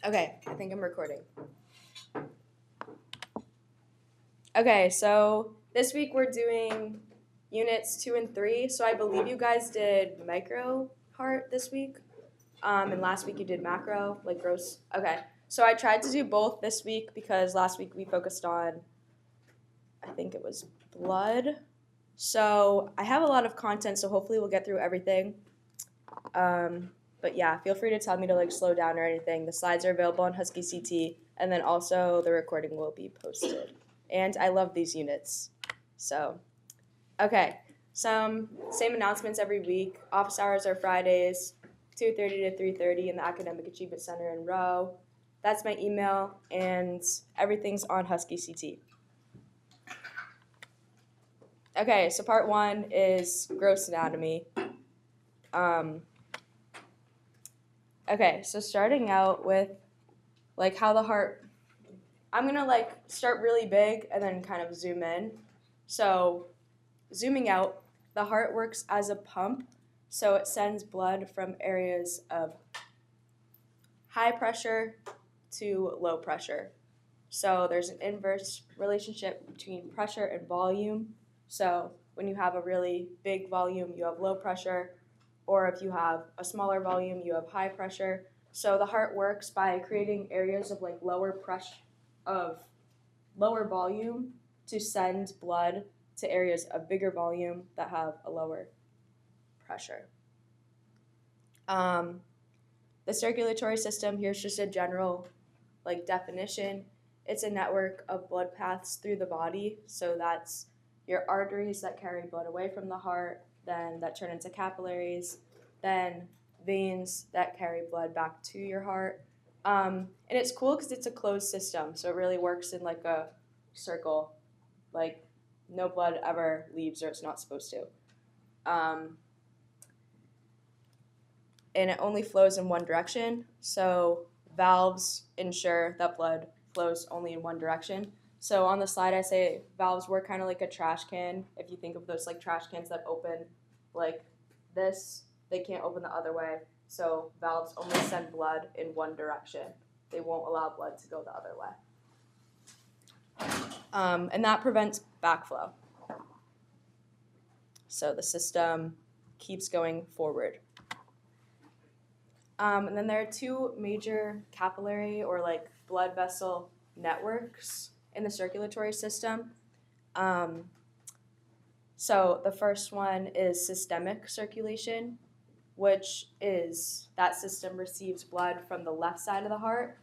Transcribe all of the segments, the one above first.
Okay, I think I'm recording. Okay, so this week we're doing units 2 and 3. So I believe you guys did micro heart this week. And last week you did macro, like gross. Okay, so I tried to do both this week because last week we focused on, I think it was blood. So I have a lot of content, so hopefully we'll get through everything. But yeah, feel free to tell me to like slow down or anything. The slides are available on Husky CT, and then also the recording will be posted. And I love these units. So, okay, some same announcements every week. Office hours are Fridays, 2:30 to 3:30 in the Academic Achievement Center in Rowe. That's my email, and everything's on Husky CT. Okay, so part 1 is gross anatomy. Okay, so starting out with like how the heart, I'm gonna like start really big and then kind of zoom in. So zooming out, the heart works as a pump, so it sends blood from areas of high pressure to low pressure. So there's an inverse relationship between pressure and volume. So when you have a really big volume, you have low pressure, or if you have a smaller volume, you have high pressure. So the heart works by creating areas of like lower pressure, of lower volume to send blood to areas of bigger volume that have a lower pressure. The circulatory system, here's just a general like definition. It's a network of blood paths through the body. So that's your arteries that carry blood away from the heart, then that turn into capillaries, then veins that carry blood back to your heart. And it's cool because it's a closed system, so it really works in like a circle. Like no blood ever leaves or it's not supposed to. And it only flows in one direction. So valves ensure that blood flows only in one direction. So on the slide, I say valves work kind of like a trash can. If you think of those like trash cans that open like this, they can't open the other way. So valves only send blood in one direction. They won't allow blood to go the other way. And that prevents backflow. So the system keeps going forward. And then there are two major capillary or like blood vessel networks in the circulatory system. So the first one is systemic circulation, which is that system receives blood from the left side of the heart.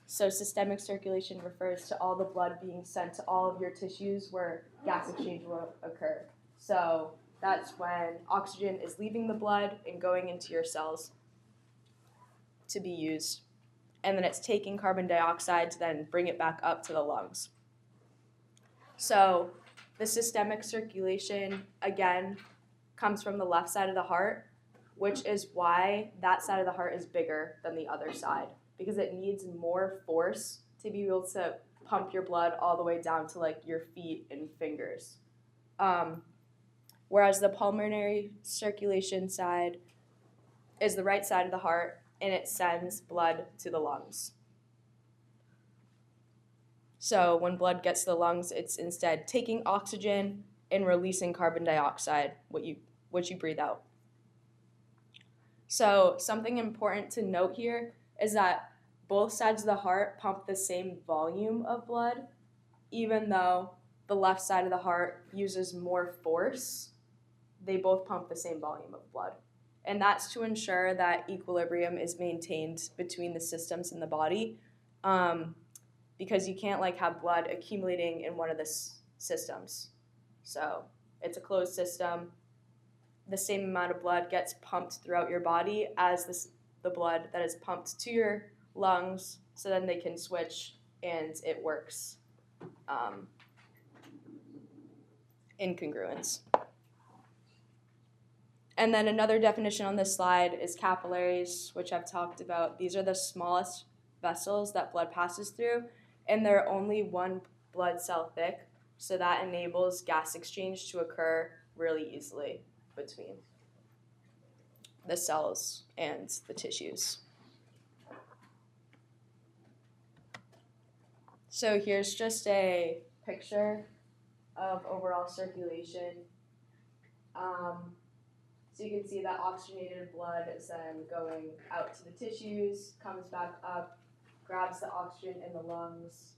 So systemic circulation refers to all the blood being sent to all of your tissues where gas exchange will occur. So that's when oxygen is leaving the blood and going into your cells to be used. And then it's taking carbon dioxide to then bring it back up to the lungs. So the systemic circulation, again, comes from the left side of the heart, which is why that side of the heart is bigger than the other side, because it needs more force to be able to pump your blood all the way down to like your feet and fingers. Whereas the pulmonary circulation side is the right side of the heart, and it sends blood to the lungs. So when blood gets to the lungs, it's instead taking oxygen and releasing carbon dioxide, which you breathe out. So something important to note here is that both sides of the heart pump the same volume of blood, even though the left side of the heart uses more force. They both pump the same volume of blood. And that's to ensure that equilibrium is maintained between the systems in the body, because you can't like have blood accumulating in one of the systems. So it's a closed system. The same amount of blood gets pumped throughout your body as the blood that is pumped to your lungs, so then they can switch and it works in congruence. And then another definition on this slide is capillaries, which I've talked about. These are the smallest vessels that blood passes through, and they're only one blood cell thick, so that enables gas exchange to occur really easily between the cells and the tissues. So here's just a picture of overall circulation. So you can see that oxygenated blood is then going out to the tissues, comes back up, grabs the oxygen in the lungs.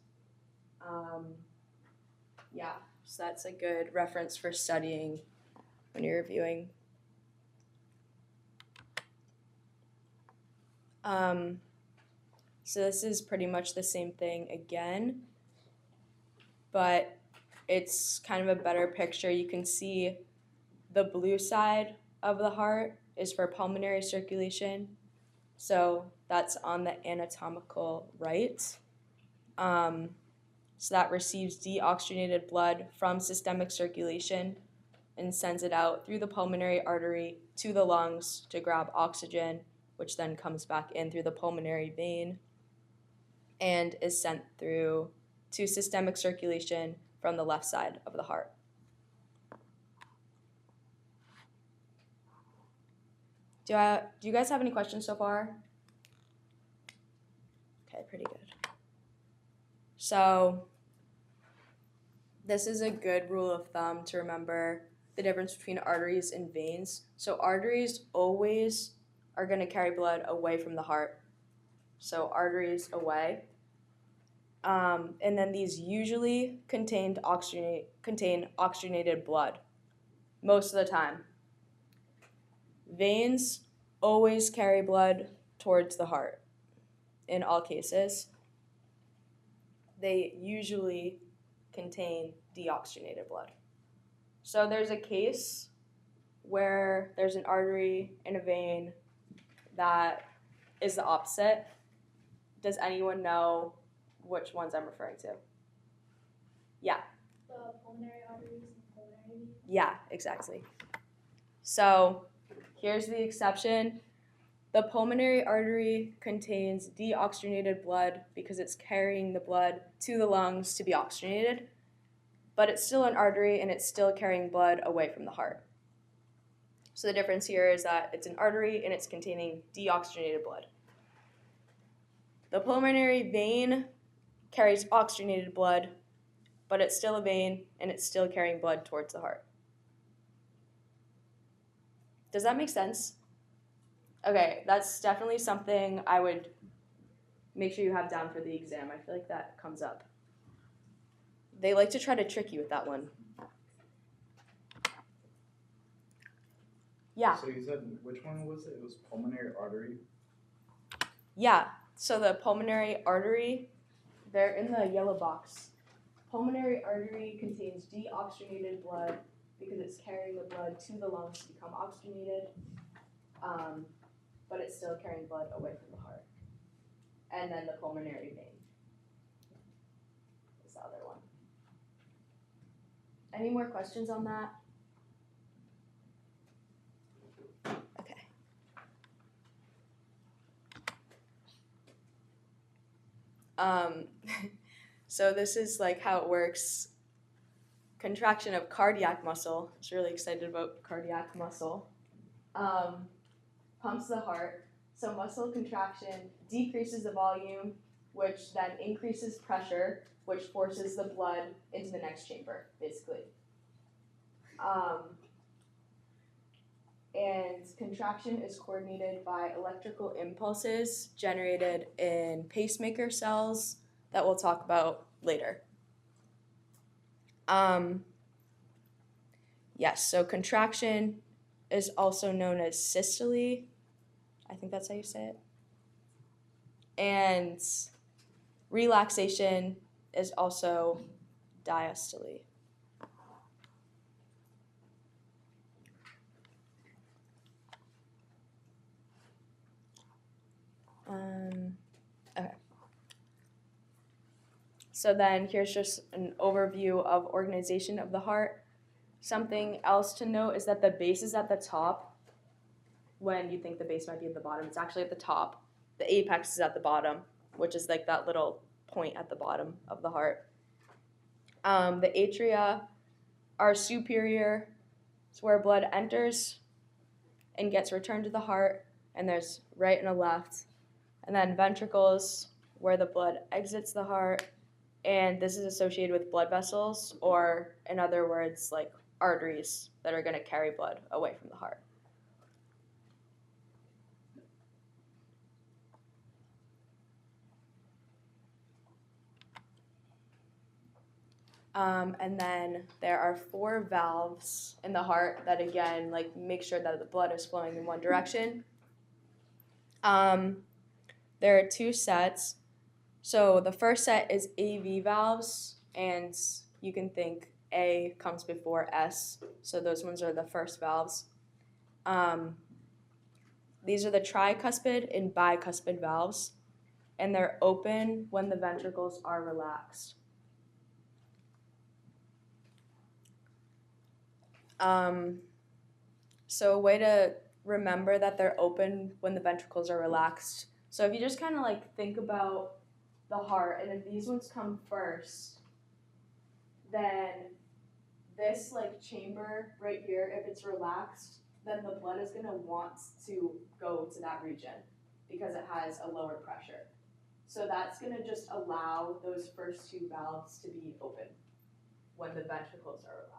Yeah, so that's a good reference for studying when you're reviewing. So this is pretty much the same thing again, but it's kind of a better picture. You can see the blue side of the heart is for pulmonary circulation. So that's on the anatomical right. So that receives deoxygenated blood from systemic circulation and sends it out through the pulmonary artery to the lungs to grab oxygen, which then comes back in through the pulmonary vein and is sent through to systemic circulation from the left side of the heart. Do you guys have any questions so far? Okay, pretty good. So this is a good rule of thumb to remember the difference between arteries and veins. So arteries always are going to carry blood away from the heart. So arteries away. And then these usually contain oxygenated blood most of the time. Veins always carry blood towards the heart in all cases. They usually contain deoxygenated blood. So there's a case where there's an artery and a vein that is the opposite. Does anyone know which ones I'm referring to? Yeah. The pulmonary arteries and pulmonary veins? Yeah, exactly. So here's the exception. The pulmonary artery contains deoxygenated blood because it's carrying the blood to the lungs to be oxygenated, but it's still an artery and it's still carrying blood away from the heart. So the difference here is that it's an artery and it's containing deoxygenated blood. The pulmonary vein carries oxygenated blood, but it's still a vein and it's still carrying blood towards the heart. Does that make sense? Okay, that's definitely something I would make sure you have down for the exam. I feel like that comes up. They like to try to trick you with that one. Yeah. So you said, which one was it? It was pulmonary artery? Yeah, so the pulmonary artery, they're in the yellow box. Pulmonary artery contains deoxygenated blood because it's carrying the blood to the lungs to become oxygenated, but it's still carrying blood away from the heart. And then the pulmonary vein is the other one. Any more questions on that? Okay. So this is like how it works. Contraction of cardiac muscle. I was really excited about cardiac muscle. Pumps the heart. So muscle contraction decreases the volume, which then increases pressure, which forces the blood into the next chamber, basically. And contraction is coordinated by electrical impulses generated in pacemaker cells that we'll talk about later. Yes, so contraction is also known as systole. I think that's how you say it. And relaxation is also diastole. Okay. So then here's just an overview of organization of the heart. Something else to note is that the base is at the top. When you think the base might be at the bottom, it's actually at the top. The apex is at the bottom, which is like that little point at the bottom of the heart. The atria are superior. It's where blood enters and gets returned to the heart, and there's right and a left. And then ventricles, where the blood exits the heart and this is associated with blood vessels, or in other words, like arteries that are going to carry blood away from the heart. And then there are 4 valves in the heart that, again, like make sure that the blood is flowing in one direction. There are 2 sets. So the first set is AV valves, and you can think A comes before S. So those ones are the first valves. These are the tricuspid and bicuspid valves, and they're open when the ventricles are relaxed. So a way to remember that they're open when the ventricles are relaxed. So if you just kind of like think about the heart, and if these ones come first, then this like chamber right here, if it's relaxed, then the blood is gonna want to go to that region because it has a lower pressure. So that's gonna just allow those first 2 valves to be open when the ventricles are relaxed.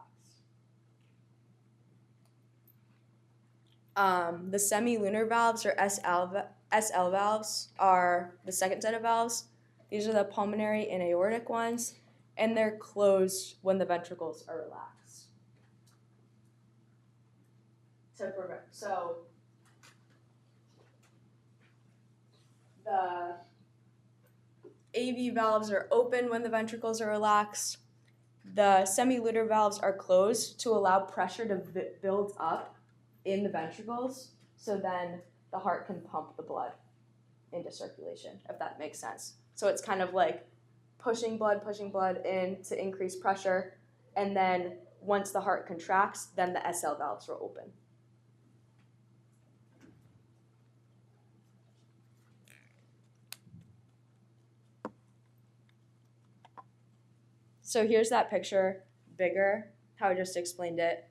The semilunar valves, or SL valves, are the second set of valves. These are the pulmonary and aortic ones, and they're closed when the ventricles are relaxed. So the AV valves are open when the ventricles are relaxed. The semilunar valves are closed to allow pressure to build up in the ventricles, so then the heart can pump the blood into circulation, if that makes sense. So it's kind of like pushing blood in to increase pressure, and then once the heart contracts, then the SL valves will open. So here's that picture, bigger, how I just explained it.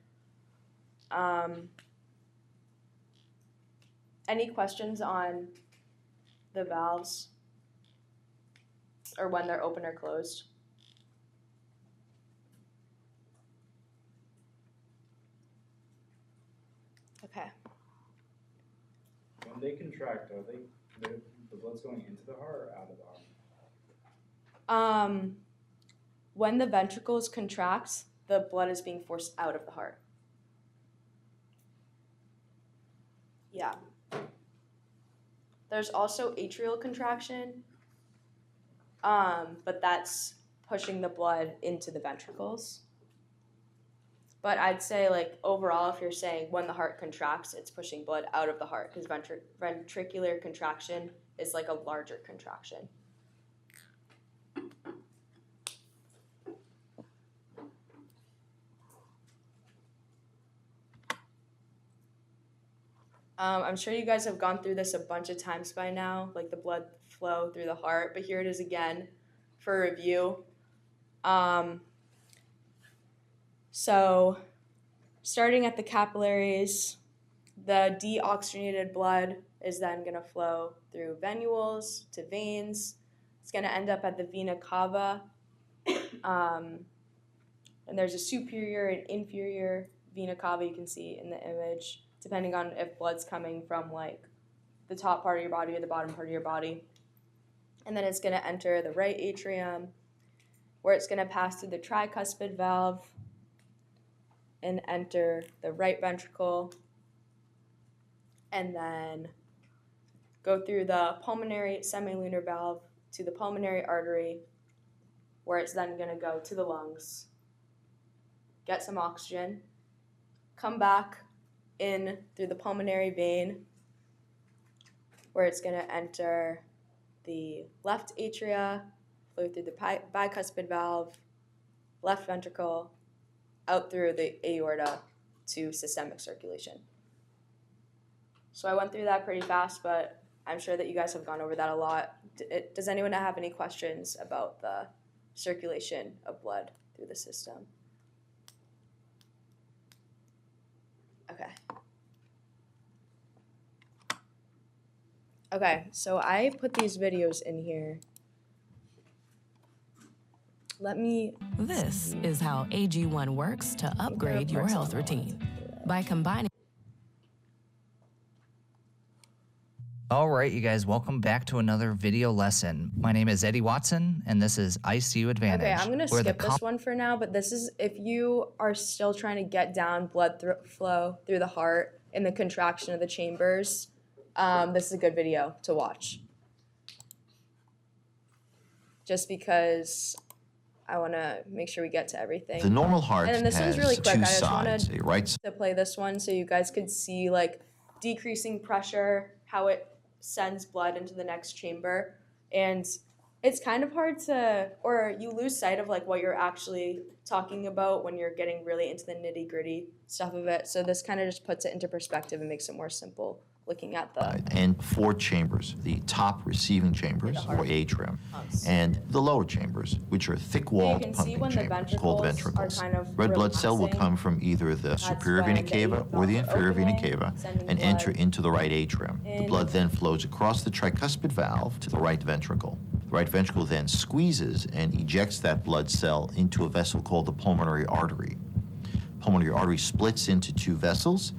Any questions on the valves or when they're open or closed? Okay. When they contract, are the blood's going into the heart or out of the heart? When the ventricles contract, the blood is being forced out of the heart. Yeah. There's also atrial contraction, but that's pushing the blood into the ventricles. But I'd say, like, overall, if you're saying when the heart contracts, it's pushing blood out of the heart, because ventricular contraction is like a larger contraction. I'm sure you guys have gone through this a bunch of times by now, like the blood flow through the heart, but here it is again for review. So starting at the capillaries, the deoxygenated blood is then going to flow through venules to veins. It's going to end up at the vena cava. And there's a superior and inferior vena cava you can see in the image, depending on if blood's coming from like the top part of your body or the bottom part of your body. And then it's going to enter the right atrium, where it's going to pass through the tricuspid valve and enter the right ventricle, and then go through the pulmonary semilunar valve to the pulmonary artery, where it's then going to go to the lungs, get some oxygen, come back in through the pulmonary vein, where it's going to enter the left atria, flow through the bicuspid valve, left ventricle, out through the aorta to systemic circulation. So I went through that pretty fast, but I'm sure that you guys have gone over that a lot. Does anyone have any questions about the circulation of blood through the system? Okay. Okay, so I put these videos in here Let me. This is how AG1 works to upgrade your health routine. By combining All right, you guys, welcome back to another video lesson. My name is Eddie Watson, and this is ICU Advantage. Okay, I'm gonna where the skip this one for now, but this is if you are still trying to get down blood flow through the heart and the contraction of the chambers, this is a good video to watch. Just because I want to make sure we get to everything. The normal heart And then this has one's really quick. two I just sides, wanted a right to play this one so you guys could see like decreasing pressure, how it sends blood into the next chamber. And it's kind of hard to, or you lose sight of like what you're actually talking about when you're getting really into the nitty gritty stuff of it. So this kind of just puts it into perspective and makes it more simple looking at the and four chambers, the top receiving chambers, or atrium, and the lower chambers, which are thick-walled can see pumping when the chambers, called ventricles are ventricles. kind of Red blood cell will relaxing. come from either the superior vena when the cava or the valves are inferior vena opening, cava sending and enter blood into the right atrium. The in. blood then flows across the tricuspid valve to the right ventricle. The right ventricle then squeezes and ejects that blood cell into a vessel called the pulmonary artery. Pulmonary artery splits into two vessels,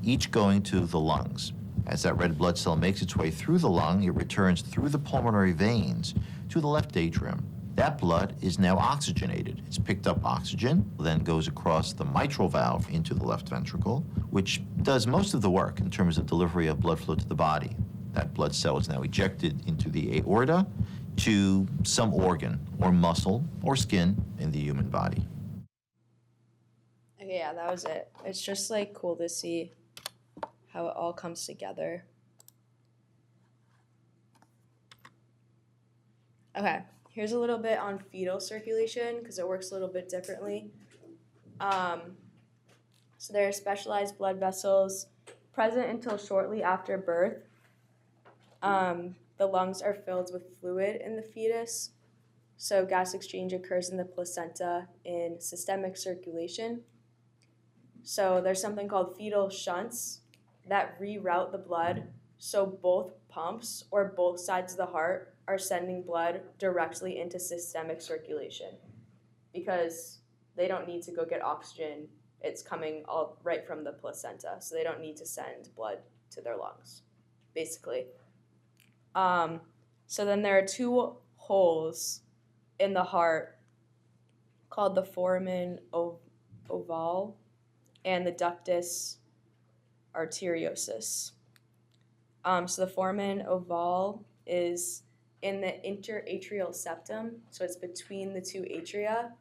each going to the lungs. As that red blood cell makes its way through the lung, it returns through the pulmonary veins to the left atrium. That blood is now oxygenated. It's picked up oxygen, then goes across the mitral valve into the left ventricle, which does most of the work in terms of delivery of blood flow to the body. That blood cell is now ejected into the aorta to some organ or muscle or skin in the human body. Okay, yeah, that was it. It's just like cool to see how it all comes together. Okay, here's a little bit on fetal circulation because it works a little bit differently. So there are specialized blood vessels present until shortly after birth. The lungs are filled with fluid in the fetus. So gas exchange occurs in the placenta in systemic circulation. So there's something called fetal shunts that reroute the blood so both pumps or both sides of the heart are sending blood directly into systemic circulation because they don't need to go get oxygen. It's coming all right from the placenta, so they don't need to send blood to their lungs, basically. So then there are two holes in the heart called the foramen ovale and the ductus arteriosus. So the foramen ovale is in the interatrial septum, so it's between the two atria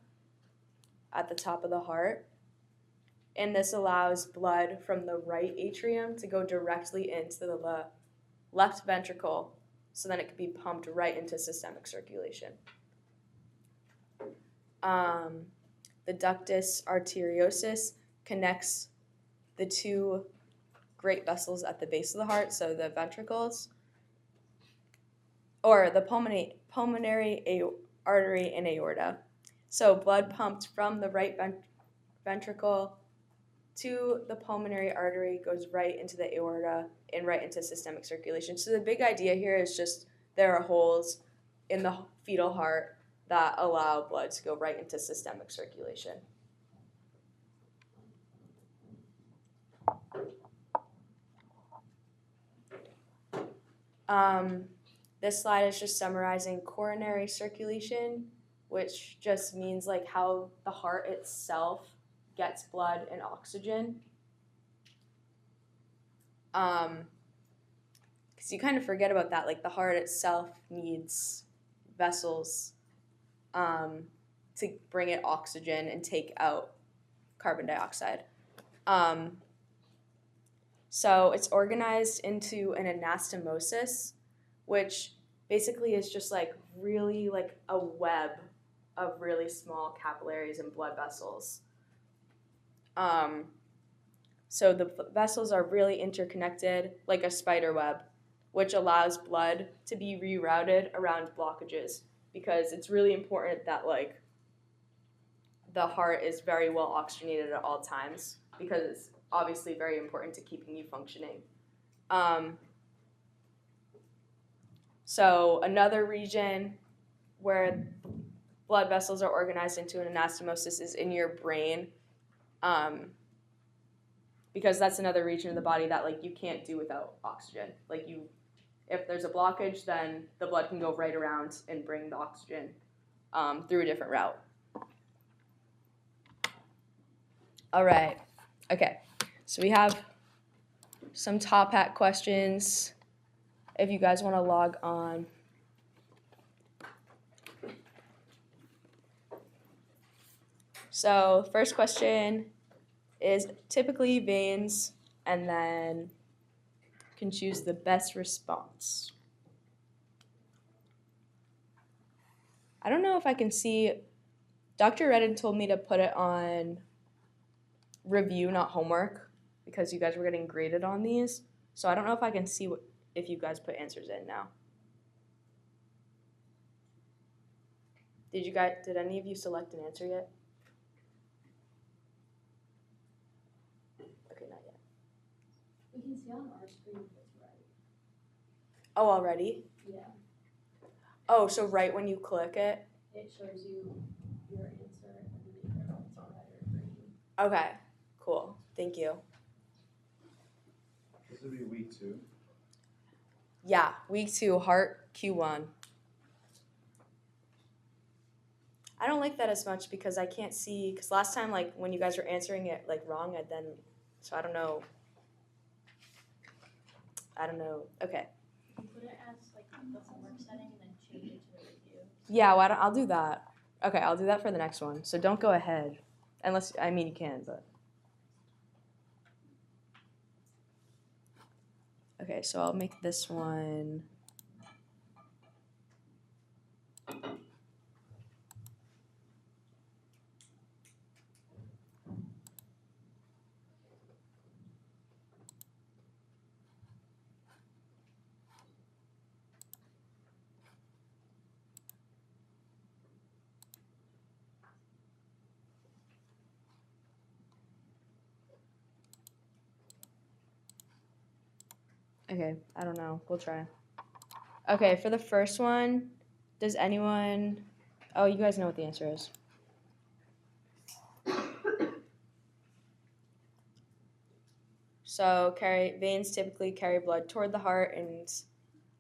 at the top of the heart. And this allows blood from the right atrium to go directly into the left ventricle, so then it can be pumped right into systemic circulation. The ductus arteriosus connects the two great vessels at the base of the heart, so the ventricles, or the pulmonary artery and aorta. So blood pumped from the right ventricle to the pulmonary artery goes right into the aorta and right into systemic circulation. So the big idea here is just there are holes in the fetal heart that allow blood to go right into systemic circulation. This slide is just summarizing coronary circulation, which just means like how the heart itself gets blood and oxygen. Because you kind of forget about that, like the heart itself needs vessels to bring it oxygen and take out carbon dioxide. So it's organized into an anastomosis, which basically is just like really like a web of really small capillaries and blood vessels. So the vessels are really interconnected like a spider web, which allows blood to be rerouted around blockages because it's really important that like the heart is very well oxygenated at all times because it's obviously very important to keeping you functioning. So another region where blood vessels are organized into an anastomosis is in your brain, because that's another region of the body that like you can't do without oxygen. Like if there's a blockage, then the blood can go right around and bring the oxygen through a different route. All right. Okay. So we have some top hat questions. If you guys want to log on. So first question is typically veins, and then you can choose the best response. I don't know if I can see. Dr. Redden told me to put it on review, not homework, because you guys were getting graded on these. So I don't know if I can see if you guys put answers in now. Did any of you select an answer yet? Okay, not yet. We can see on our screen if it's right. Oh, already? Yeah, Oh, so right when you click it? it shows you your answer and then if it's red or green. Okay, cool. Thank you. This would be week 2. Yeah, week 2, heart Q1. I don't like that as much because I can't see, because last time, like, when you guys were answering it, like, wrong, so I don't know. Okay. You put it as like the homework setting and then change it to the review. Yeah, I'll do that. Okay, I'll do that for the next one. So don't go ahead. Unless, I mean, you can, but. Okay, so I'll make this one. Okay, I don't know. We'll try. Okay, for the first one, does anyone... Oh, you guys know what the answer is. So veins typically carry blood toward the heart and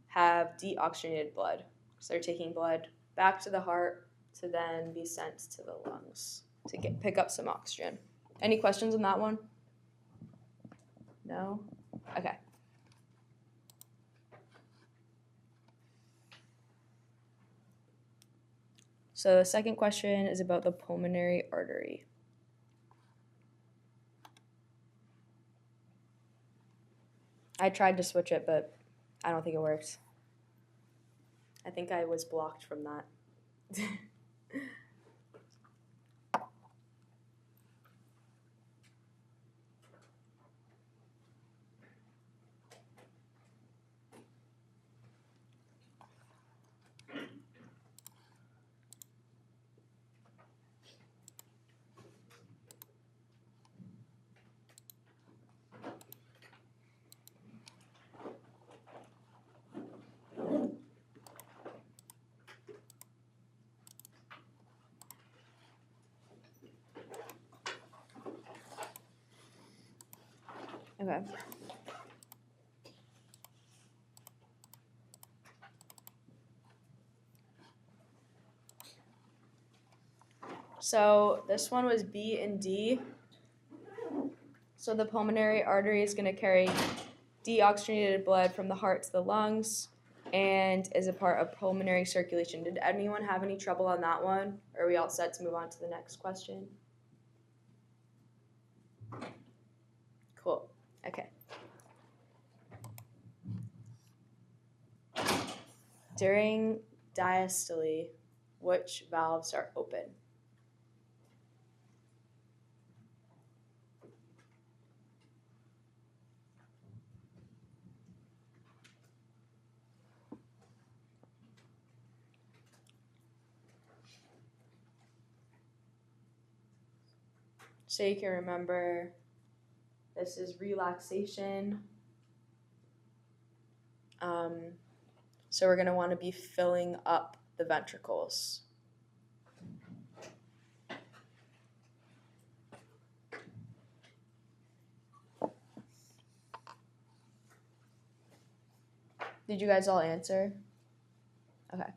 have deoxygenated blood. So they're taking blood back to the heart to then be sent to the lungs to pick up some oxygen. Any questions on that one? No? Okay. So the second question is about the pulmonary artery. I tried to switch it, but I don't think it worked. I think I was blocked from that. Okay. So this one was B and D. So the pulmonary artery is going to carry deoxygenated blood from the heart to the lungs and is a part of pulmonary circulation. Did anyone have any trouble on that one? Or are we all set to move on to the next question? Cool. Okay. During diastole, which valves are open? So you can remember this is relaxation. So we're going to want to be filling up the ventricles. Did you guys all answer? Okay.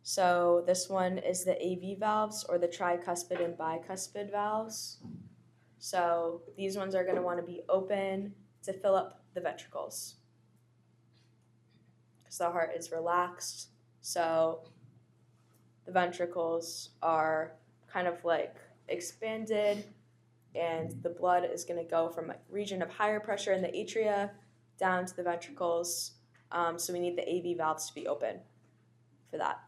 So this one is the AV valves, or the tricuspid and bicuspid valves. So these ones are going to want to be open to fill up the ventricles, because the heart is relaxed. So the ventricles are kind of like expanded, and the blood is going to go from a region of higher pressure in the atria down to the ventricles. So we need the AV valves to be open for that.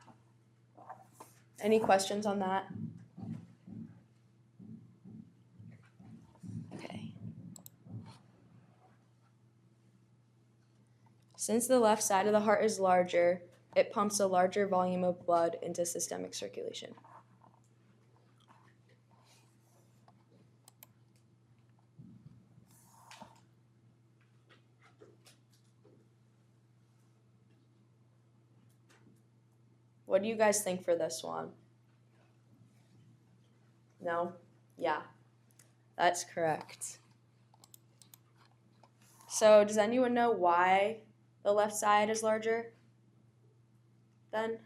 Any questions on that? Okay. Since the left side of the heart is larger, it pumps a larger volume of blood into systemic circulation. What do you guys think for this one? No? Yeah, that's correct. So does anyone know why the left side is larger then?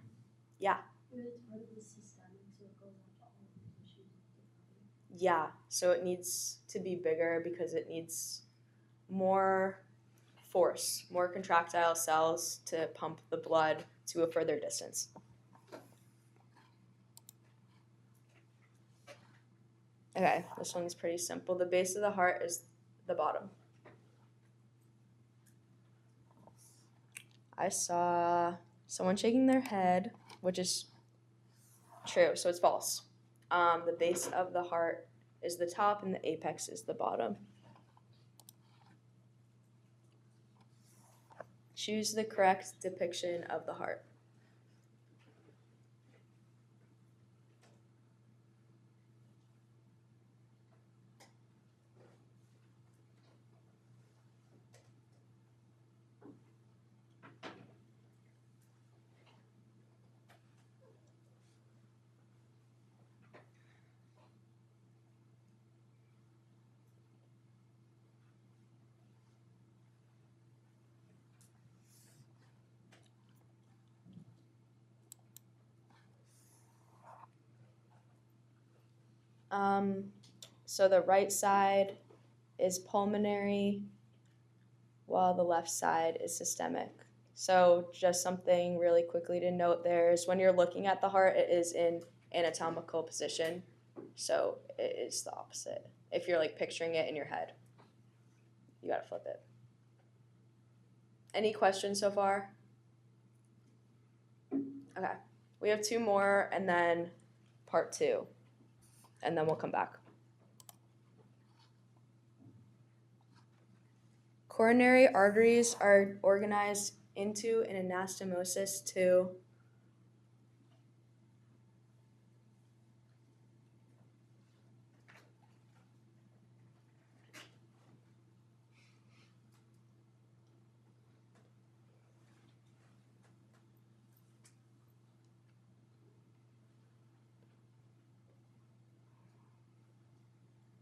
Yeah. It's part of the systemic, so it goes into all of the tissues of the body. Yeah, so it needs to be bigger because it needs more force, more contractile cells to pump the blood to a further distance. Okay, this one's pretty simple. The base of the heart is the bottom. I saw someone shaking their head, which is true, so it's false. The base of the heart is the top and the apex is the bottom. Choose the correct depiction of the heart. So the right side is pulmonary, while the left side is systemic. So just something really quickly to note there is when you're looking at the heart, it is in anatomical position. So it is the opposite. If you're like picturing it in your head, you gotta flip it. Any questions so far? Okay, we have 2 more and then part 2, and then we'll come back. Coronary arteries are organized into an anastomosis to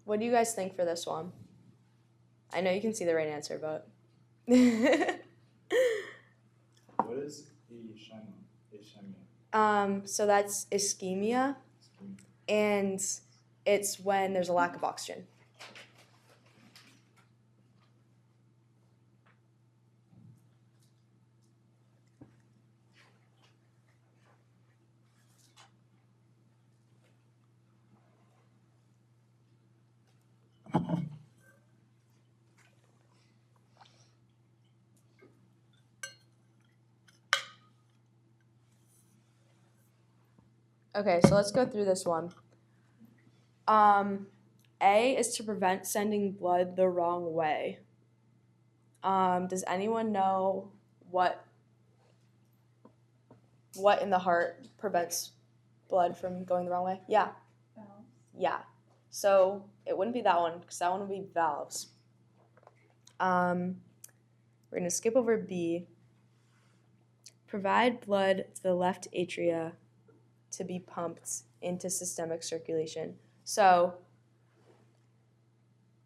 What do you guys think for this one? I know you can see the right answer, but What is ischemia? So that's ischemia, and it's when there's a lack of oxygen. Okay, so let's go through this one. A is to prevent sending blood the wrong way. Does anyone know what in the heart prevents blood from going the wrong way? Yeah. Valves. Yeah. So it wouldn't be that one, because that one would be valves. We're going to skip over B. Provide blood to the left atria to be pumped into systemic circulation. So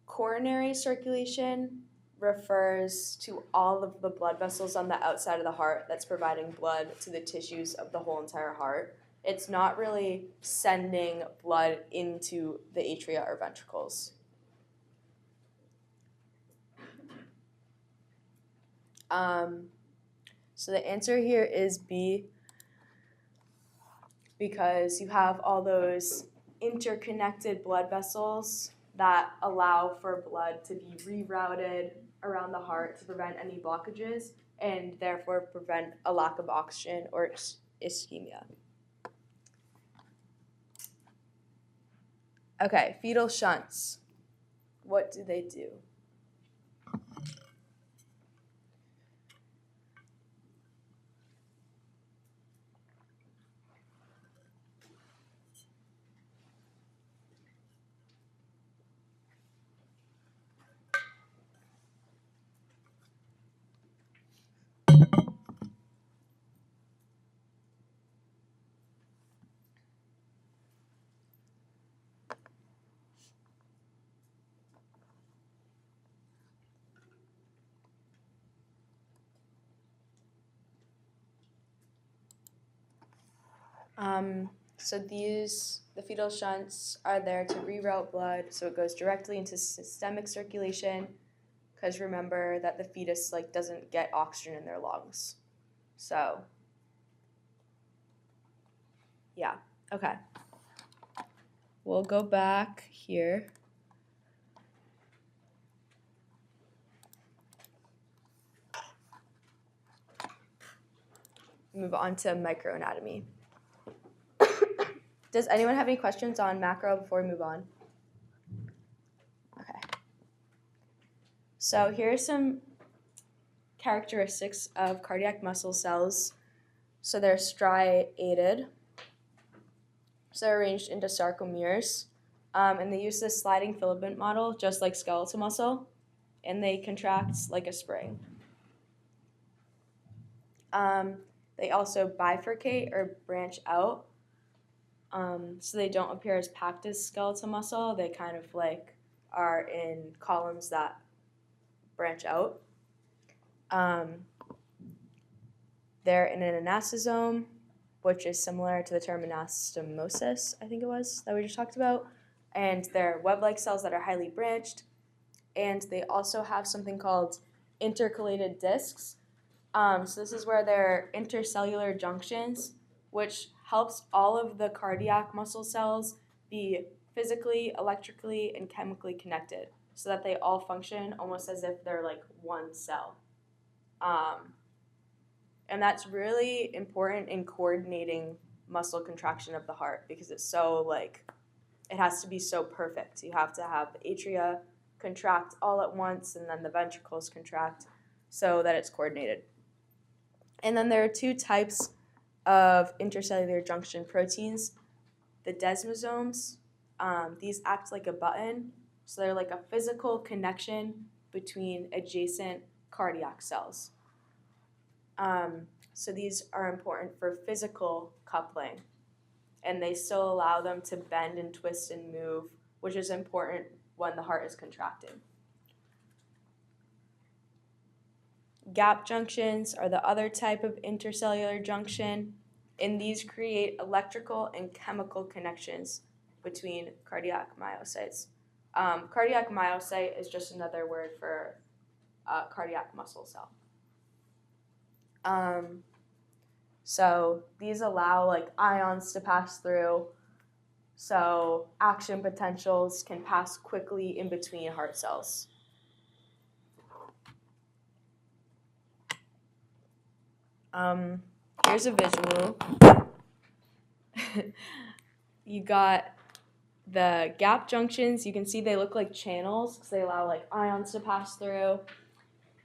Coronary circulation refers to all of the blood vessels on the outside of the heart that's providing blood to the tissues of the whole entire heart. It's not really sending blood into the atria or ventricles. So the answer here is B, because you have all those interconnected blood vessels that allow for blood to be rerouted around the heart to prevent any blockages and therefore prevent a lack of oxygen or ischemia. Okay, fetal shunts. What do they do? So the fetal shunts are there to reroute blood so it goes directly into systemic circulation, because remember that the fetus doesn't get oxygen in their lungs. So yeah, okay. We'll go back here. Move on to microanatomy. Does anyone have any questions on macro before we move on? Okay. So here are some characteristics of cardiac muscle cells. So they're striated. So they're arranged into sarcomeres. And they use this sliding filament model, just like skeletal muscle. And they contract like a spring. They also bifurcate or branch out. So they don't appear as packed as skeletal muscle. They kind of are in columns that branch out. They're in an anastasome, which is similar to the term anastomosis, I think it was, that we just talked about. And they're web-like cells that are highly branched. And they also have something called intercalated discs. So this is where they're intercellular junctions, which helps all of the cardiac muscle cells be physically, electrically, and chemically connected so that they all function almost as if they're one cell. And that's really important in coordinating muscle contraction of the heart because it's so it has to be so perfect. You have to have the atria contract all at once and then the ventricles contract so that it's coordinated. And then there are two types of intercellular junction proteins. The desmosomes, these act like a button, so they're like a physical connection between adjacent cardiac cells. So these are important for physical coupling, and they still allow them to bend and twist and move, which is important when the heart is contracting. Gap junctions are the other type of intercellular junction, and these create electrical and chemical connections between cardiac myocytes. Cardiac myocyte is just another word for cardiac muscle cell. So these allow ions to pass through, so action potentials can pass quickly in between heart cells. Here's a visual. You got the gap junctions. You can see they look like channels because they allow ions to pass through.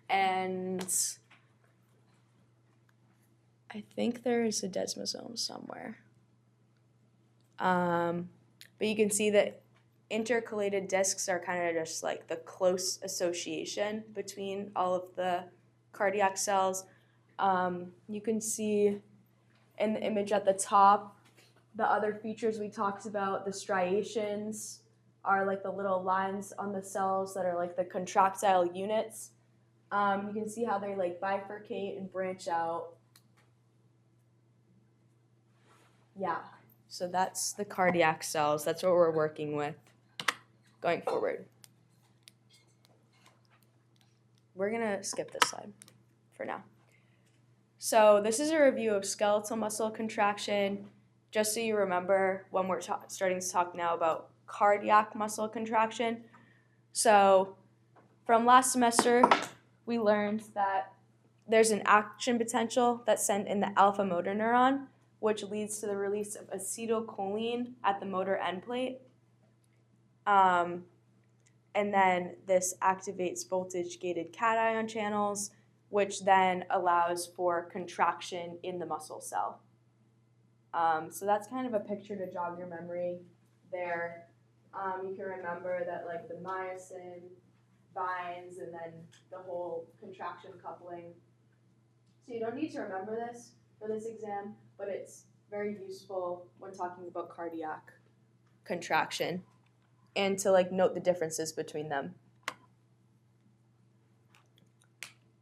And I think there is a desmosome somewhere. But you can see that intercalated discs are kind of just the close association between all of the cardiac cells. You can see in the image at the top the other features we talked about, the striations, are like the little lines on the cells that are like the contractile units. You can see how they like bifurcate and branch out. Yeah, so that's the cardiac cells. That's what we're working with going forward. We're gonna skip this slide for now. So this is a review of skeletal muscle contraction, just so you remember when we're starting to talk now about cardiac muscle contraction. So from last semester, we learned that there's an action potential that's sent in the alpha motor neuron, which leads to the release of acetylcholine at the motor end plate. And then this activates voltage-gated cation channels, which then allows for contraction in the muscle cell. So that's kind of a picture to jog your memory there. You can remember that like the myosin binds and then the whole contraction coupling. So you don't need to remember this for this exam, but it's very useful when talking about cardiac contraction and to like note the differences between them.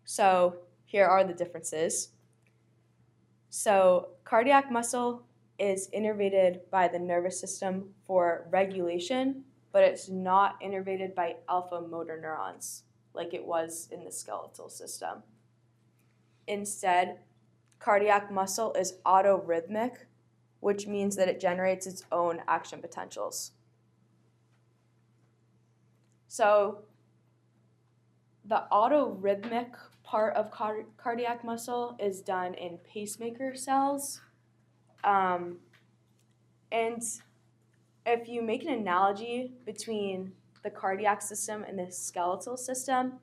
So here are the differences. So cardiac muscle is innervated by the nervous system for regulation, but it's not innervated by alpha motor neurons like it was in the skeletal system. Instead, cardiac muscle is autorhythmic, which means that it generates its own action potentials. So the autorhythmic part of cardiac muscle is done in pacemaker cells. And if you make an analogy between the cardiac system and the skeletal system,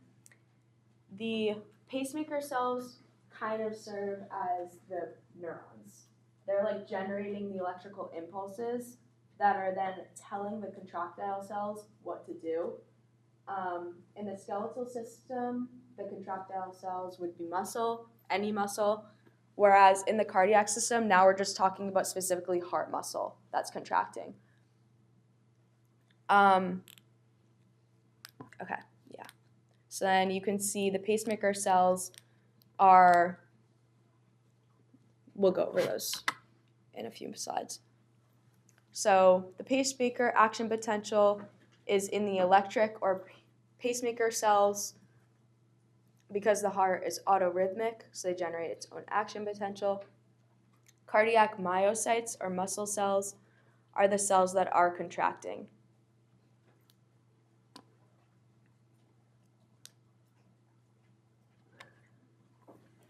the pacemaker cells kind of serve as the neurons. They're like generating the electrical impulses that are then telling the contractile cells what to do. In the skeletal system, the contractile cells would be muscle, any muscle, whereas in the cardiac system, now we're just talking about specifically heart muscle that's contracting. Okay, yeah. So then you can see the pacemaker cells are, we'll go over those in a few slides. So the pacemaker action potential is in the electric or pacemaker cells because the heart is autorhythmic, so they generate its own action potential. Cardiac myocytes or muscle cells are the cells that are contracting.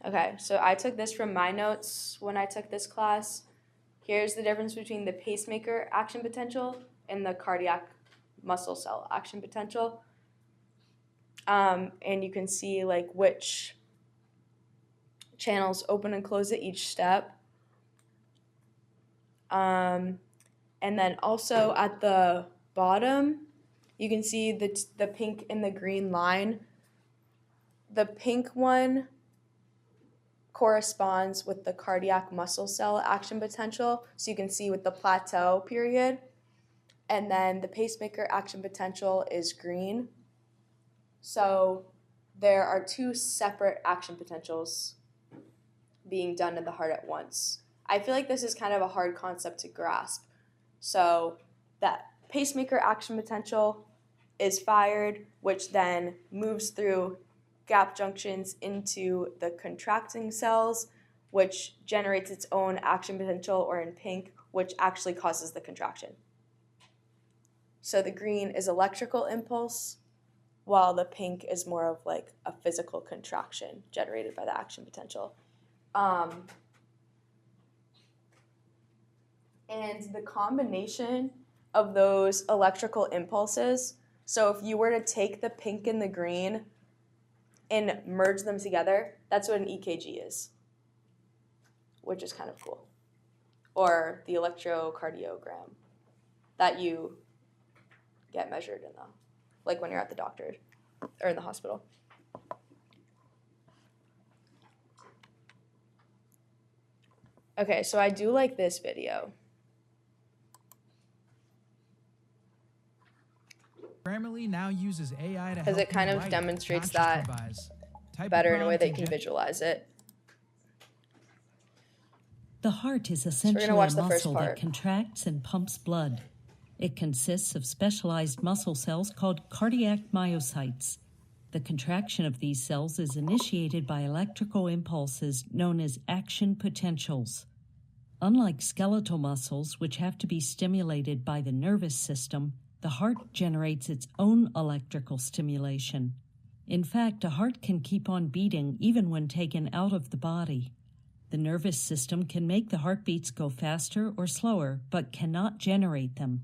Okay, so I took this from my notes when I took this class. Here's the difference between the pacemaker action potential and the cardiac muscle cell action potential. And you can see like which channels open and close at each step. And then also at the bottom, you can see the pink and the green line. The pink one corresponds with the cardiac muscle cell action potential. So you can see with the plateau period. And then the pacemaker action potential is green. So there are two separate action potentials being done in the heart at once. I feel like this is kind of a hard concept to grasp. So that pacemaker action potential is fired, which then moves through gap junctions into the contracting cells, which generates its own action potential, or in pink, which actually causes the contraction. So the green is electrical impulse, while the pink is more of like a physical contraction generated by the action potential. And the combination of those electrical impulses, so if you were to take the pink and the green and merge them together, that's what an EKG is, which is kind of cool. Or the electrocardiogram that you get measured in like when you're at the doctor or in the hospital. Okay, so I do like this video. Grammarly now uses AI to because help it kind you of write, demonstrates not just that revise. Type better in a way prompt that and you can visualize it. The heart is we're essentially gonna watch a the first muscle that part. contracts and pumps blood. It consists of specialized muscle cells called cardiac myocytes. The contraction of these cells is initiated by electrical impulses known as action potentials. Unlike skeletal muscles, which have to be stimulated by the nervous system, the heart generates its own electrical stimulation. In fact, a heart can keep on beating even when taken out of the body. The nervous system can make the heartbeats go faster or slower, but cannot generate them.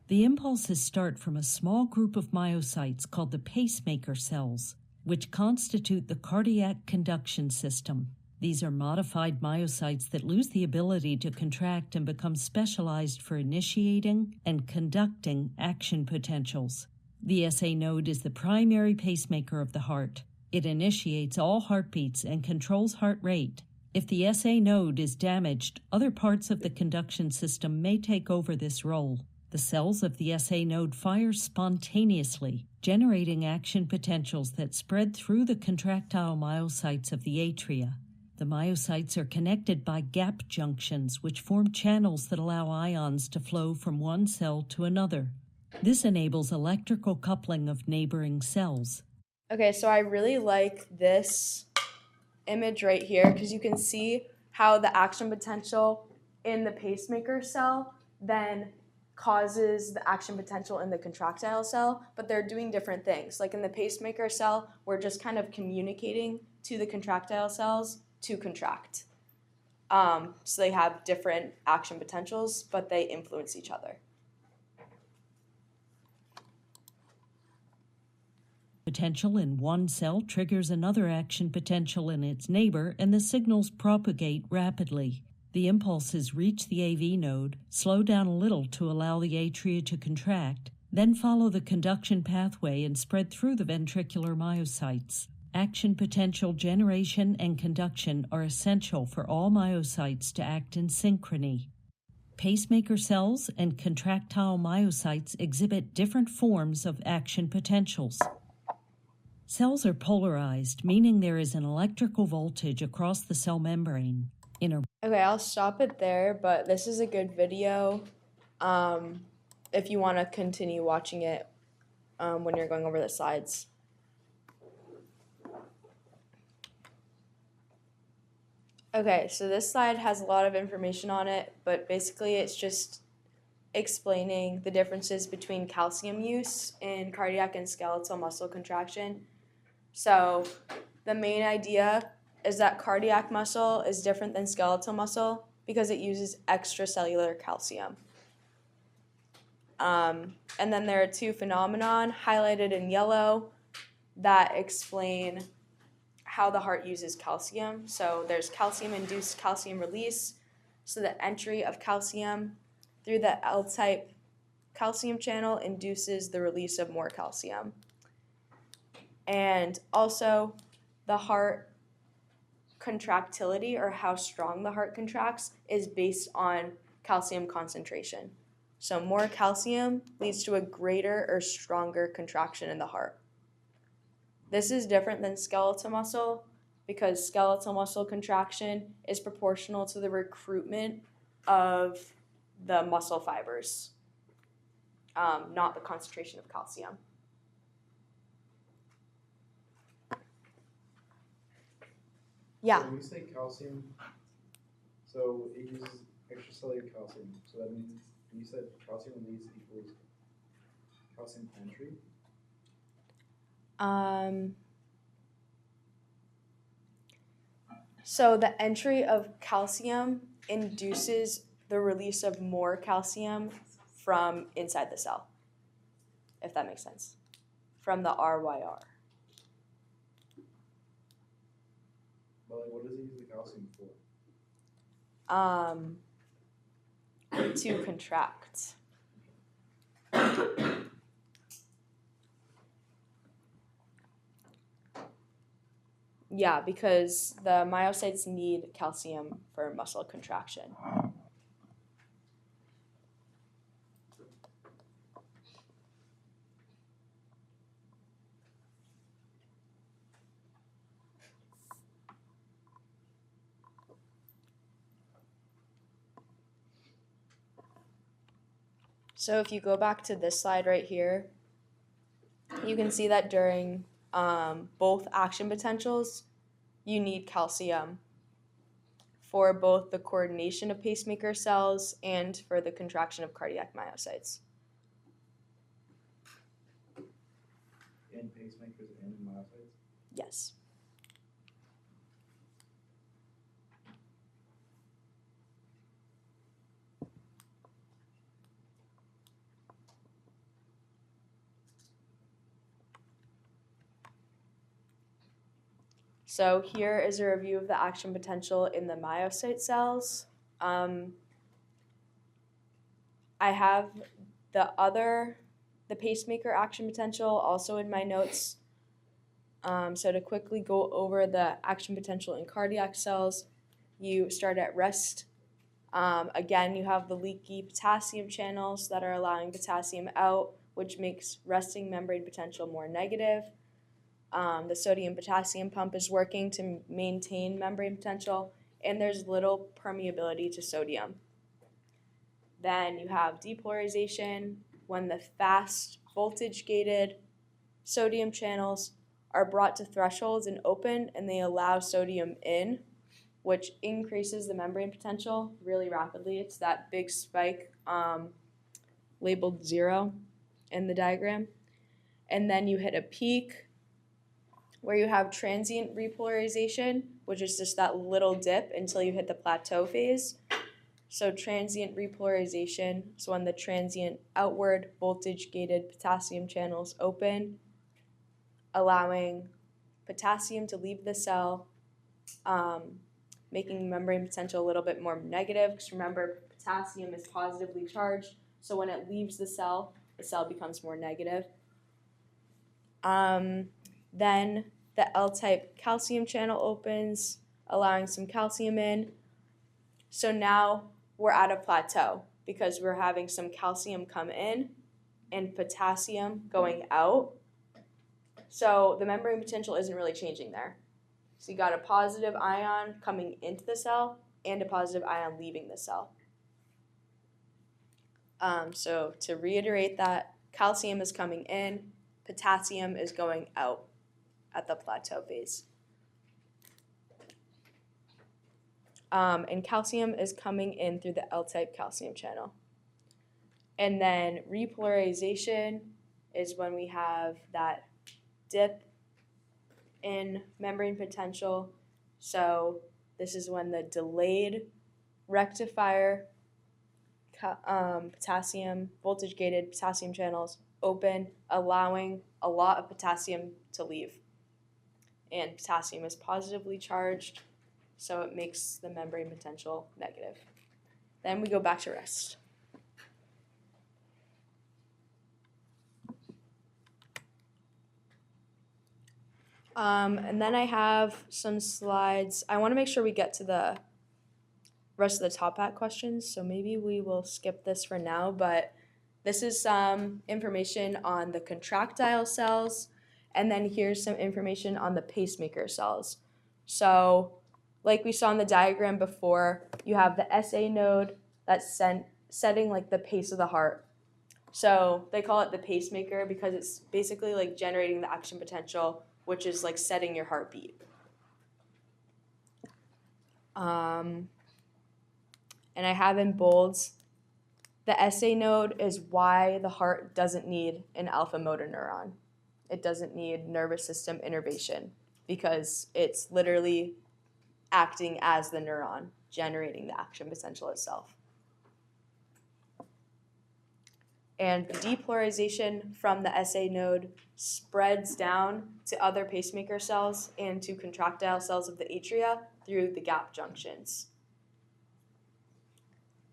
The impulses start from a small group of myocytes called the pacemaker cells, which constitute the cardiac conduction system. These are modified myocytes that lose the ability to contract and become specialized for initiating and conducting action potentials. The SA node is the primary pacemaker of the heart. It initiates all heartbeats and controls heart rate. If the SA node is damaged, other parts of the conduction system may take over this role. The cells of the SA node fire spontaneously, generating action potentials that spread through the contractile myocytes of the atria. The myocytes are connected by gap junctions, which form channels that allow ions to flow from one cell to another. This enables electrical coupling of neighboring cells. Okay, so I really like this image right here because you can see how the action potential in the pacemaker cell then causes the action potential in the contractile cell, but they're doing different things. Like in the pacemaker cell, we're just kind of communicating to the contractile cells to contract. So they have different action potentials, but they influence each other. Potential in one cell triggers another action potential in its neighbor, and the signals propagate rapidly. The impulses reach the AV node, slow down a little to allow the atria to contract, then follow the conduction pathway and spread through the ventricular myocytes. Action potential generation and conduction are essential for all myocytes to act in synchrony. Pacemaker cells and contractile myocytes exhibit different forms of action potentials. Cells are polarized, meaning there is an electrical voltage across the cell membrane. Okay, I'll stop it there, but this is a good video if you want to continue watching it when you're going over the slides. Okay, so this slide has a lot of information on it, but basically it's just explaining the differences between calcium use in cardiac and skeletal muscle contraction. So the main idea is that cardiac muscle is different than skeletal muscle because it uses extracellular calcium. And then there are two phenomena highlighted in yellow that explain how the heart uses calcium. So there's calcium-induced calcium release, so the entry of calcium through the L-type calcium channel induces the release of more calcium. And also the heart contractility, or how strong the heart contracts, is based on calcium concentration. So more calcium leads to a greater or stronger contraction in the heart. This is different than skeletal muscle because skeletal muscle contraction is proportional to the recruitment of the muscle fibers, not the concentration of calcium. Yeah. So when you say calcium, so it uses extracellular calcium. So that means you said calcium release equals calcium entry? So the entry of calcium induces the release of more calcium from inside the cell, if that makes sense, from the RYR. But like, what does it use the calcium for? To contract. Yeah, because the myocytes need calcium for muscle contraction. So if you go back to this slide right here, you can see that during both action potentials, you need calcium for both the coordination of pacemaker cells and for the contraction of cardiac myocytes. In pacemakers and in myocytes? Yes. So here is a review of the action potential in the myocyte cells. I have the pacemaker action potential also in my notes. So to quickly go over the action potential in cardiac cells, you start at rest. Again, you have the leaky potassium channels that are allowing potassium out, which makes resting membrane potential more negative. The sodium-potassium pump is working to maintain membrane potential, and there's little permeability to sodium. Then you have depolarization when the fast voltage-gated sodium channels are brought to thresholds and open, and they allow sodium in, which increases the membrane potential really rapidly. It's that big spike labeled 0 in the diagram. And then you hit a peak where you have transient repolarization, which is just that little dip until you hit the plateau phase. So transient repolarization is when the transient outward voltage-gated potassium channels open, allowing potassium to leave the cell, making membrane potential a little bit more negative, because remember, potassium is positively charged, so when it leaves the cell becomes more negative. Then the L-type calcium channel opens, allowing some calcium in. So now we're at a plateau because we're having some calcium come in and potassium going out. So the membrane potential isn't really changing there. So you got a positive ion coming into the cell and a positive ion leaving the cell. So to reiterate that, calcium is coming in, potassium is going out at the plateau phase. And calcium is coming in through the L-type calcium channel. And then repolarization is when we have that dip in membrane potential. So this is when the delayed rectifier potassium, voltage-gated potassium channels open, allowing a lot of potassium to leave. And potassium is positively charged, so it makes the membrane potential negative. Then we go back to rest. And then I have some slides. I want to make sure we get to the rest of the top hat questions, so maybe we will skip this for now, but this is some information on the contractile cells, and then here's some information on the pacemaker cells. So like we saw in the diagram before, you have the SA node that's setting like the pace of the heart. So they call it the pacemaker because it's basically like generating the action potential, which is like setting your heartbeat. And I have in bolds, the SA node is why the heart doesn't need an alpha motor neuron. It doesn't need nervous system innervation because it's literally acting as the neuron, generating the action potential itself. And the depolarization from the SA node spreads down to other pacemaker cells and to contractile cells of the atria through the gap junctions.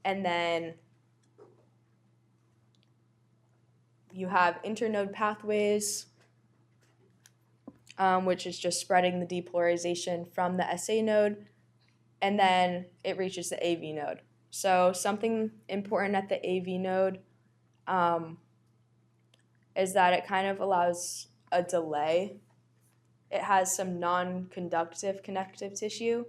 And then you have internode pathways, which is just spreading the depolarization from the SA node, and then it reaches the AV node. So something important at the AV node is that it kind of allows a delay. It has some non-conductive connective tissue,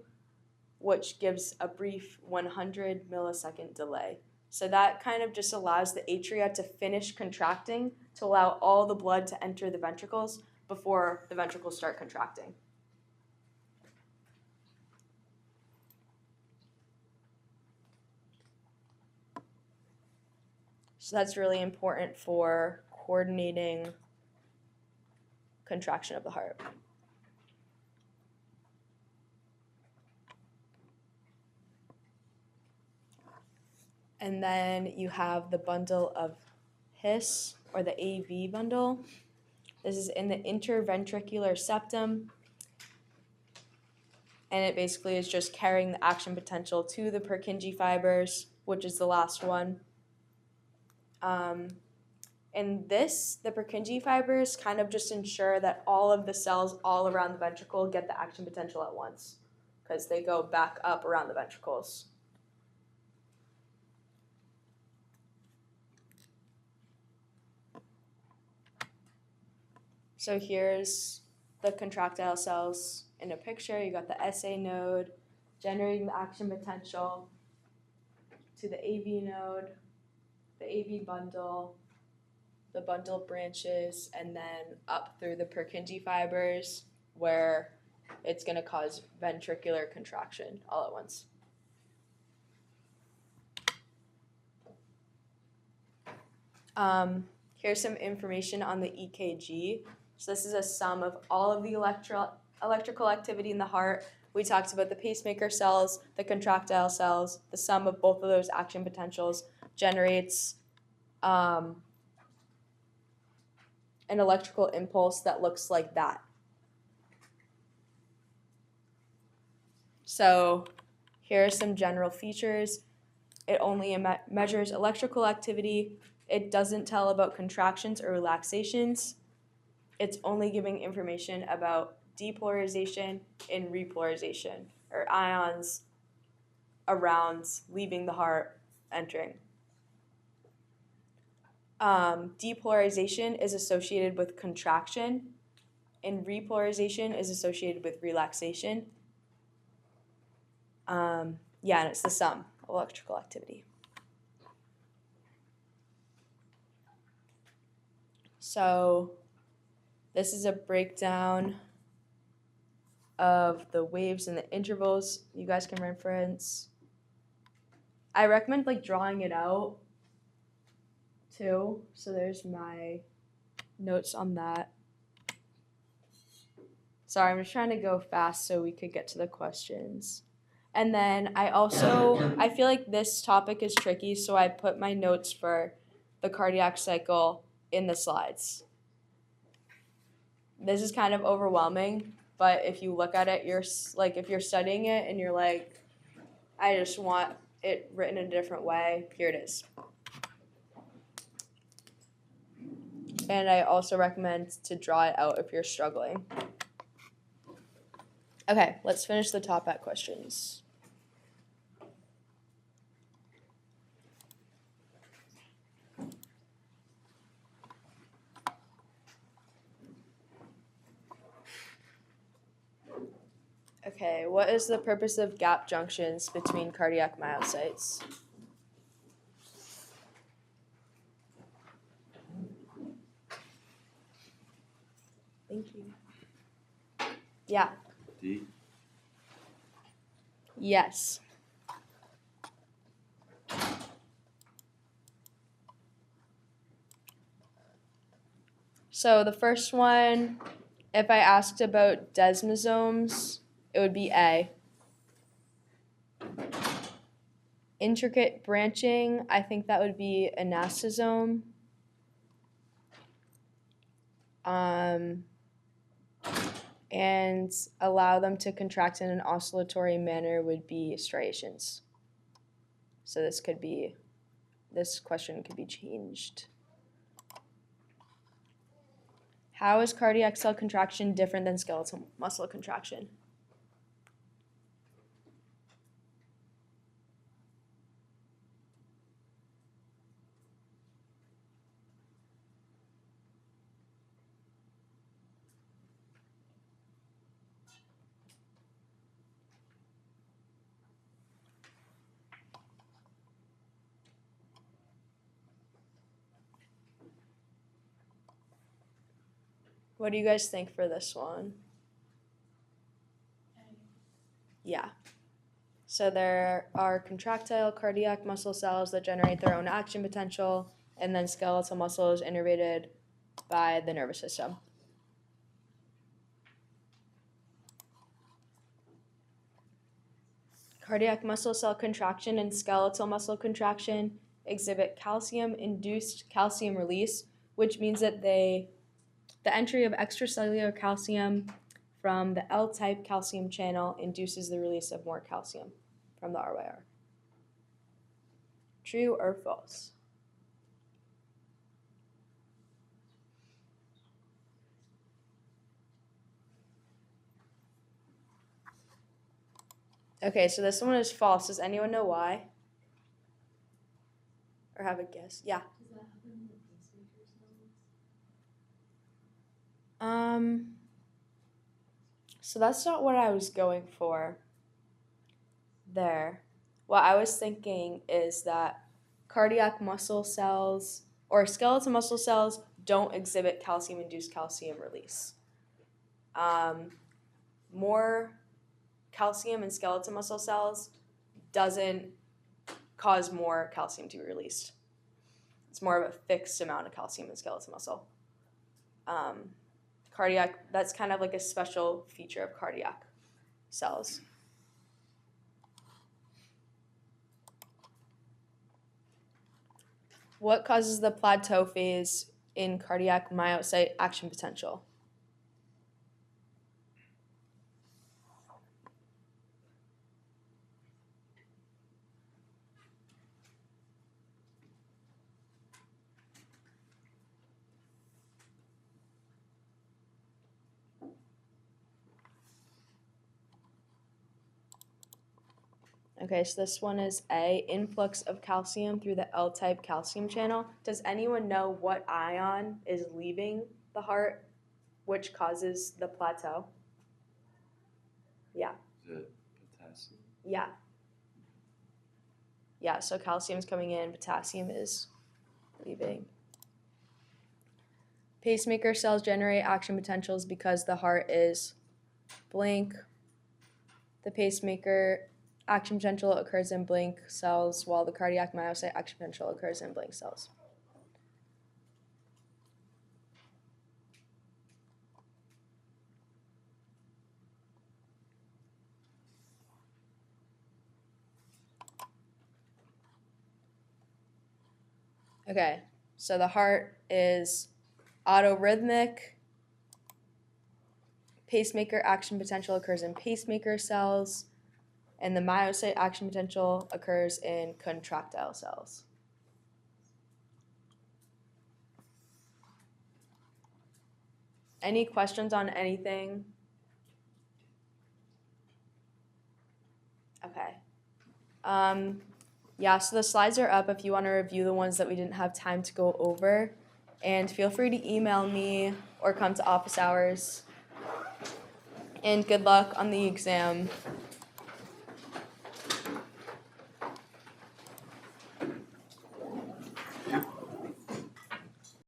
which gives a brief 100 millisecond delay. So that kind of just allows the atria to finish contracting to allow all the blood to enter the ventricles before the ventricles start contracting. So that's really important for coordinating contraction of the heart. And then you have the bundle of His, or the AV bundle. This is in the interventricular septum. And it basically is just carrying the action potential to the Purkinje fibers, which is the last one. And the Purkinje fibers kind of just ensure that all of the cells all around the ventricle get the action potential at once, because they go back up around the ventricles. So here's the contractile cells in a picture. You got the SA node generating the action potential to the AV node, the AV bundle, the bundle branches, and then up through the Purkinje fibers where it's going to cause ventricular contraction all at once. Here's some information on the EKG. So this is a sum of all of the electrical activity in the heart. We talked about the pacemaker cells, the contractile cells. The sum of both of those action potentials generates an electrical impulse that looks like that. So here are some general features. It only measures electrical activity. It doesn't tell about contractions or relaxations. It's only giving information about depolarization and repolarization, or ions around leaving the heart, entering. Depolarization is associated with contraction, and repolarization is associated with relaxation. And it's the sum of electrical activity. So this is a breakdown of the waves and the intervals. You guys can reference. I recommend drawing it out too. So there's my notes on that. Sorry, I'm just trying to go fast so we could get to the questions. And then I feel like this topic is tricky, so I put my notes for the cardiac cycle in the slides. This is kind of overwhelming, but if you look at it, if you're studying it and you're like, I just want it written in a different way, here it is. And I also recommend to draw it out if you're struggling. Okay, let's finish the top hat questions. Okay, what is the purpose of gap junctions between cardiac myocytes? Thank you. Yeah. D. Yes. So the first one, if I asked about desmosomes, it would be A. Intricate branching, I think that would be anastasome. And allow them to contract in an oscillatory manner would be striations. So this question could be changed. How is cardiac cell contraction different than skeletal muscle contraction? What do you guys think for this one? Yeah. So there are contractile cardiac muscle cells that generate their own action potential, and then skeletal muscle is innervated by the nervous system. Cardiac muscle cell contraction and skeletal muscle contraction exhibit calcium-induced calcium release, which means that the entry of extracellular calcium from the L-type calcium channel induces the release of more calcium from the RYR. True or false? Okay, so this one is false. Does anyone know why? Or have a guess? Yeah. Does that happen with pacemaker cells? So that's not what I was going for there. What I was thinking is that cardiac muscle cells or skeletal muscle cells don't exhibit calcium-induced calcium release. More calcium in skeletal muscle cells doesn't cause more calcium to be released. It's more of a fixed amount of calcium in skeletal muscle. Cardiac, that's kind of like a special feature of cardiac cells. What causes the plateau phase in cardiac myocyte action potential? Okay, so this one is A, influx of calcium through the L-type calcium channel. Does anyone know what ion is leaving the heart, which causes the plateau? Yeah. Is it potassium? Yeah. Yeah, so calcium is coming in, potassium is leaving. Pacemaker cells generate action potentials because the heart is blank. The pacemaker action potential occurs in blank cells, while the cardiac myocyte action potential occurs in blank cells. Okay, so the heart is autorhythmic. Pacemaker action potential occurs in pacemaker cells, and the myocyte action potential occurs in contractile cells. Any questions on anything? Okay. Yeah, so the slides are up if you want to review the ones that we didn't have time to go over. And feel free to email me or come to office hours. And good luck on the exam.